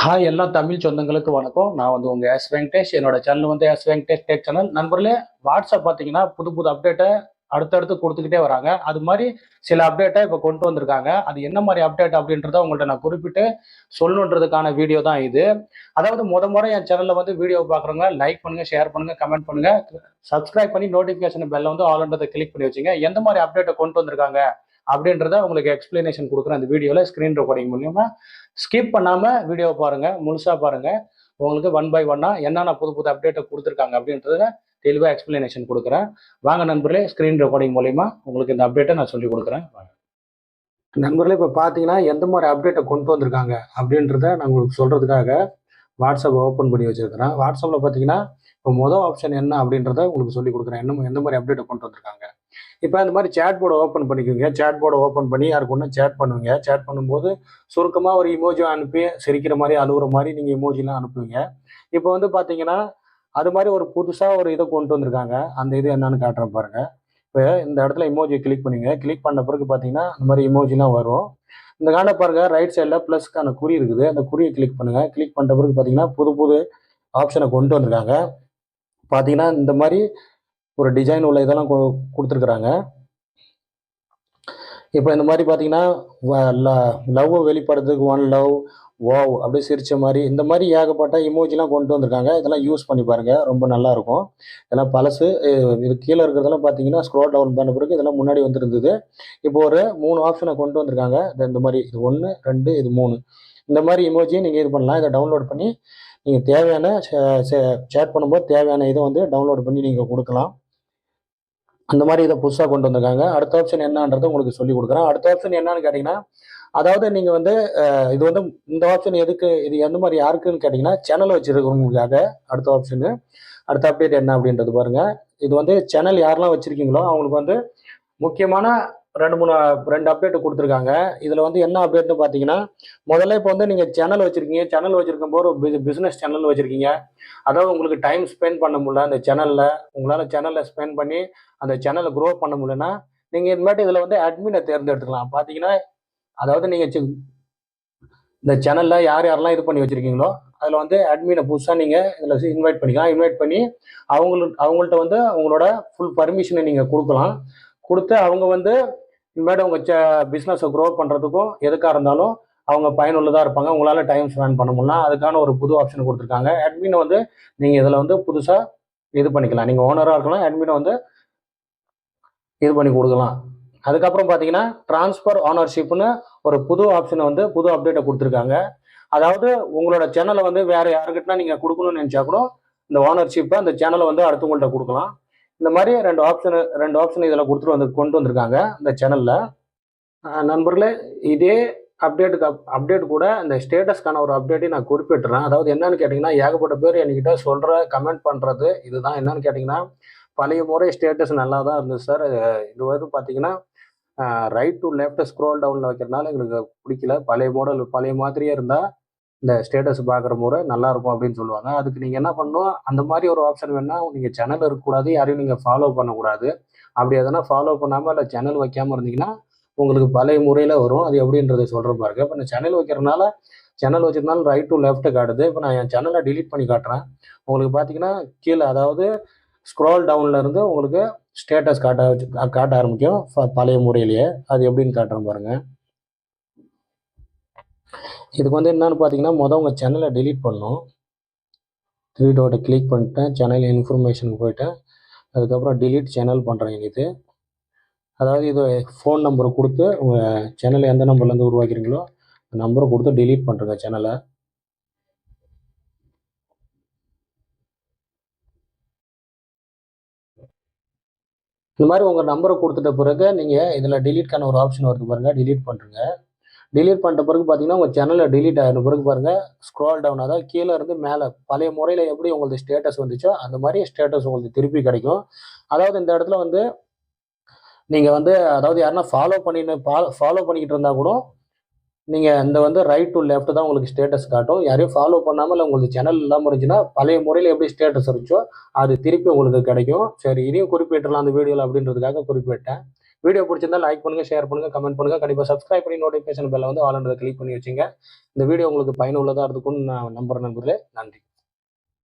Hi எல்லா தமிழ் சொந்தங்களுக்கு வணக்கம். நான் வந்து உங்க எஸ் வெங்கடேஷ். என்னோட சேனல் வந்து எஸ் வெங்கடேஷ் டெக் சேனல். நண்பர்களே, வாட்ஸ்அப் பார்த்தீங்கன்னா புது புது அப்டேட்டை அடுத்தடுத்து கொடுத்துக்கிட்டே வராங்க. அது மாதிரி சில அப்டேட்டை இப்போ கொண்டு வந்திருக்காங்க. அது என்ன மாதிரி அப்டேட் அப்படின்றத உங்கள்ட்ட நான் குறிப்பிட்டு சொல்லணுன்றதுக்கான வீடியோ தான் இது. அதாவது முறை என் சேனல்ல வந்து வீடியோ பார்க்குறவங்க லைக் பண்ணுங்க, ஷேர் பண்ணுங்க, கமெண்ட் பண்ணுங்க, சப்ஸ்கிரைப் பண்ணி நோட்டிஃபிகேஷன் பெல்ல வந்து ஆல்ன்றதை கிளிக் பண்ணி வச்சுங்க. எந்த மாதிரி அப்டேட்டை கொண்டு வந்திருக்காங்க அப்படின்றத உங்களுக்கு எக்ஸ்பிளனேஷன் கொடுக்குறேன் அந்த வீடியோவில் ஸ்க்ரீன் ரெக்கார்டிங் மூலியமா. ஸ்கிப் பண்ணாமல் வீடியோவை பாருங்கள், முழுசாக பாருங்கள். உங்களுக்கு ஒன் பை ஒன்னாக என்னென்ன புது புது அப்டேட்டை கொடுத்துருக்காங்க அப்படின்றத தெளிவாக எக்ஸ்பிளனேஷன் கொடுக்குறேன். வாங்க நண்பர்களே, ஸ்க்ரீன் ரெக்கார்டிங் மூலிமா உங்களுக்கு இந்த அப்டேட்டை நான் சொல்லி கொடுக்குறேன். நண்பர்களே, இப்போ பார்த்தீங்கன்னா எந்த மாதிரி அப்டேட்டை கொண்டு வந்திருக்காங்க அப்படின்றத நான் உங்களுக்கு சொல்கிறதுக்காக வாட்ஸ்அப் ஓப்பன் பண்ணி வச்சுருக்கிறேன். வாட்ஸ்அப்பில் பார்த்தீங்கன்னா இப்போ மொதல் ஆப்ஷன் என்ன அப்படின்றத உங்களுக்கு சொல்லி கொடுக்குறேன். எந்த மாதிரி அப்டேட்டை கொண்டு வந்திருக்காங்க. இப்போ இந்த மாதிரி சேட் போர்டை ஓப்பன் பண்ணிக்கோங்க. சேட் போர்டை ஓப்பன் பண்ணி யாருக்கு ஒன்று சேட் பண்ணுவீங்க. சேட் பண்ணும்போது சுருக்கமாக ஒரு இமோஜி அனுப்பி சிரிக்கிற மாதிரி அழுகுற மாதிரி நீங்கள் இமோஜிலாம் அனுப்புவீங்க. இப்போ வந்து பார்த்தீங்கன்னா அது மாதிரி ஒரு புதுசாக ஒரு இதை கொண்டு வந்திருக்காங்க. அந்த இது என்னன்னு காட்டுறேன் பாருங்கள். இப்போ இந்த இடத்துல இமோஜி கிளிக் பண்ணுங்க. கிளிக் பண்ண பிறகு பார்த்தீங்கன்னா இந்த மாதிரி இமோஜிலாம் வரும். இந்த காண பாருங்கள், ரைட் சைடில் ப்ளஸ்க்கான குறி இருக்குது. அந்த குறியை கிளிக் பண்ணுங்கள். கிளிக் பண்ணுற பிறகு பார்த்தீங்கன்னா புது புது ஆப்ஷனை கொண்டு வந்திருக்காங்க. பார்த்தீங்கன்னா இந்த மாதிரி ஒரு டிசைன் உள்ள இதெல்லாம் கொடுத்துருக்குறாங்க. இப்போ இந்த மாதிரி பார்த்தீங்கன்னா லவ்வை வெளிப்படுறதுக்கு ஒன் லவ், வாவ் அப்படியே சிரிச்ச மாதிரி இந்த மாதிரி ஏகப்பட்ட இமோஜிலாம் கொண்டு வந்திருக்காங்க. இதெல்லாம் யூஸ் பண்ணி பாருங்கள், ரொம்ப நல்லாயிருக்கும். இதெல்லாம் பழசு. இது கீழே இருக்கிறதெல்லாம் பார்த்தீங்கன்னா ஸ்க்ரோல் டவுன் பண்ண பிறகு இதெல்லாம் முன்னாடி வந்துருந்தது. இப்போ ஒரு 3 ஆப்ஷனை கொண்டு வந்திருக்காங்க. இந்த மாதிரி இது 1, 2, இது 3 இந்த மாதிரி இமோஜியை நீங்கள் இது பண்ணலாம். இதை டவுன்லோட் பண்ணி நீங்கள் தேவையான சேட் பண்ணும்போது தேவையான இதை வந்து டவுன்லோட் பண்ணி நீங்கள் கொடுக்கலாம். அந்த மாதிரி இதை புதுசாக கொண்டு வந்திருக்காங்க. அடுத்த ஆப்ஷன் என்னன்றதை உங்களுக்கு சொல்லி கொடுக்குறேன். அடுத்த ஆப்ஷன் என்னன்னு கேட்டிங்கன்னா, அதாவது நீங்கள் வந்து இது வந்து இந்த ஆப்ஷன் எதுக்கு, இது எந்த மாதிரி யாருக்குன்னு கேட்டிங்கன்னா சேனல் வச்சுருக்கிறவங்களுக்காக அடுத்த ஆப்ஷனு. அடுத்த அப்டேட் என்ன அப்படின்றது பாருங்கள். இது வந்து சேனல் யாரெல்லாம் வச்சுருக்கீங்களோ அவங்களுக்கு வந்து முக்கியமான 2 அப்டேட் கொடுத்துருக்காங்க. இதில் வந்து என்ன அப்டேட்னு பார்த்தீங்கன்னா, முதல்ல இப்போ வந்து நீங்கள் சேனல் வச்சுருக்கீங்க. சேனல் வச்சுருக்கும் போது ஒரு பிஸ்னஸ் சேனல் வச்சுருக்கீங்க. அதாவது உங்களுக்கு டைம் ஸ்பெண்ட் பண்ண முடியல அந்த சேனலில், உங்களால் சேனலில் ஸ்பெண்ட் பண்ணி அந்த சேனலை க்ரோ பண்ண முடியலன்னா நீங்கள் இனிமேட்டு இதில் வந்து அட்மினை தேர்ந்தெடுத்துக்கலாம். பார்த்தீங்கன்னா அதாவது நீங்கள் இந்த சேனலில் யாரெல்லாம் இது பண்ணி வச்சுருக்கீங்களோ அதில் வந்து அட்மினை புதுசாக நீங்கள் இதில் இன்வைட் பண்ணிக்கலாம். இன்வைட் பண்ணி அவங்கள்ட்ட வந்து அவங்களோட ஃபுல் பர்மிஷனை நீங்கள் கொடுக்கலாம். கொடுத்து அவங்க வந்து இனிமேட்டு உங்கள் பிஸ்னஸை க்ரோ பண்ணுறதுக்கும் எதுக்காக இருந்தாலும் அவங்க பயனுள்ளதாக இருப்பாங்க. உங்களால் டைம் ஸ்பெண்ட் பண்ண முடியலாம். அதுக்கான ஒரு புது ஆப்ஷன் கொடுத்துருக்காங்க. அட்மினை வந்து நீங்கள் இதில் வந்து புதுசாக இது பண்ணிக்கலாம். நீங்கள் ஓனராக இருக்கலாம், அட்மினை வந்து இது பண்ணி கொடுக்கலாம். அதுக்கப்புறம் பார்த்தீங்கன்னா ட்ரான்ஸ்ஃபர் ஓனர்ஷிப்னு ஒரு புது ஆப்ஷனை வந்து புது அப்டேட்டை கொடுத்துருக்காங்க. அதாவது உங்களோட சேனலை வந்து வேறு யாருக்கிட்டனா நீங்கள் கொடுக்கணும்னு நினச்சா கூட இந்த ஓனர்ஷிப்பை அந்த சேனலை வந்து அடுத்தவங்கள்ட்ட கொடுக்கலாம். இந்த மாதிரி 2 ஆப்ஷன் இதில் கொண்டு வந்திருக்காங்க இந்த சேனலில். நண்பர்களே, இதே அப்டேட் கூட இந்த ஸ்டேட்டஸ்க்கான ஒரு அப்டேட்டையும் நான் குறிப்பிட்டுறேன். அதாவது என்னன்னு கேட்டிங்கன்னா, ஏகப்பட்ட பேர் என்கிட்ட கமெண்ட் பண்ணுறது இதுதான். என்னன்னு கேட்டிங்கன்னா, பழைய முறை ஸ்டேட்டஸ் நல்லா தான் இருந்தது சார். இது வந்து பார்த்தீங்கன்னா ரைட் டு லெஃப்ட் ஸ்க்ரோல் டவுனில் வைக்கிறதுனால எங்களுக்கு பிடிக்கல. பழைய மாதிரியே இருந்தால் இந்த ஸ்டேட்டஸ் பார்க்குற முறை நல்லாயிருக்கும் அப்படின்னு சொல்லுவாங்க. அதுக்கு நீங்கள் என்ன பண்ணணும், அந்த மாதிரி ஒரு ஆப்ஷன் வேணால் நீங்கள் சேனல் இருக்கக்கூடாது, யாரையும் நீங்கள் ஃபாலோ பண்ணக்கூடாது. அப்படி எதனா ஃபாலோ பண்ணாமல் இல்லை சேனல் வைக்காமல் இருந்தீங்கன்னா உங்களுக்கு பழைய முறையில் வரும். அது எப்படின்றத சொல்கிற பாருங்க. இப்போ நான் சேனல் வச்சிருந்தாலும் ரைட் டு லெஃப்ட் காட்டுது. இப்போ நான் என் சேனலை டிலீட் பண்ணி காட்டுறேன். உங்களுக்கு பார்த்தீங்கன்னா கீழே அதாவது ஸ்க்ரோல் டவுனில் இருந்து உங்களுக்கு ஸ்டேட்டஸ் காட்ட ஆரம்பிக்கும் பழைய முறையிலேயே. அது எப்படின்னு காட்டுறேன் பாருங்கள். இதுக்கு வந்து என்னன்னு பார்த்தீங்கன்னா, உங்கள் சேனலை டிலீட் பண்ணணும். டிலீட்டோட கிளிக் பண்ணிட்டேன். சேனல் இன்ஃபர்மேஷனுக்கு போயிட்டேன். அதுக்கப்புறம் டிலீட் சேனல் பண்ணுறேன். இது அதாவது இது ஃபோன் நம்பரை கொடுத்து உங்கள் சேனலை எந்த நம்பர்லேருந்து உருவாக்கிறீங்களோ அந்த நம்பரை கொடுத்து டிலீட் பண்ணுறேங்க சேனலை. இந்த மாதிரி உங்கள் நம்பரை கொடுத்துட்ட பிறகு நீங்கள் இதில் டிலீட்கான ஒரு ஆப்ஷன் வருது பாருங்கள். டிலீட் பண்ணுறங்க. டிலீட் பண்ணிட்ட பிறகு பார்த்தீங்கன்னா உங்கள் சேனலில் டிலீட் ஆகின பிறகு பாருங்கள், ஸ்க்ரோல் டவுன் அதாவது கீழே இருந்து மேலே பழைய முறையில் எப்படி உங்களுக்கு ஸ்டேட்டஸ் வந்துச்சோ அந்த மாதிரி ஸ்டேட்டஸ் உங்களுக்கு திருப்பி கிடைக்கும். அதாவது இந்த இடத்துல வந்து நீங்கள் வந்து அதாவது யாருன்னா ஃபாலோ பண்ணிக்கிட்டு இருந்தால் கூட நீங்கள் இந்த வந்து ரைட் டு லெஃப்ட் தான் உங்களுக்கு ஸ்டேட்டஸ் காட்டும். யாரையும் ஃபாலோ பண்ணாமல் இல்லை உங்களுக்கு சேனல் இல்லாமல் இருந்துச்சுன்னா பழைய முறையில் எப்படி ஸ்டேட்டஸ் இருந்துச்சோ அது திருப்பி உங்களுக்கு கிடைக்கும். சரி, இதையும் குறிப்பிட்டுலாம் அந்த வீடியோவில் அப்படின்றதுக்காக குறிப்பிட்டேன். வீடியோ பிடிச்சிருந்தா லைக் பண்ணுங்க, ஷேர் பண்ணுங்க, கமெண்ட் பண்ணுங்க. கண்டிப்பா சப்ஸ்கிரைப் பண்ணி நோட்டிஃபிகேஷன் பெல்ல வந்து ஆல் கிளிக் பண்ணி வச்சுங்க. இந்த வீடியோ உங்களுக்கு பயனுள்ளதா இருக்கும்னு நான் நம்புறேன் நண்பர்களே. நன்றி.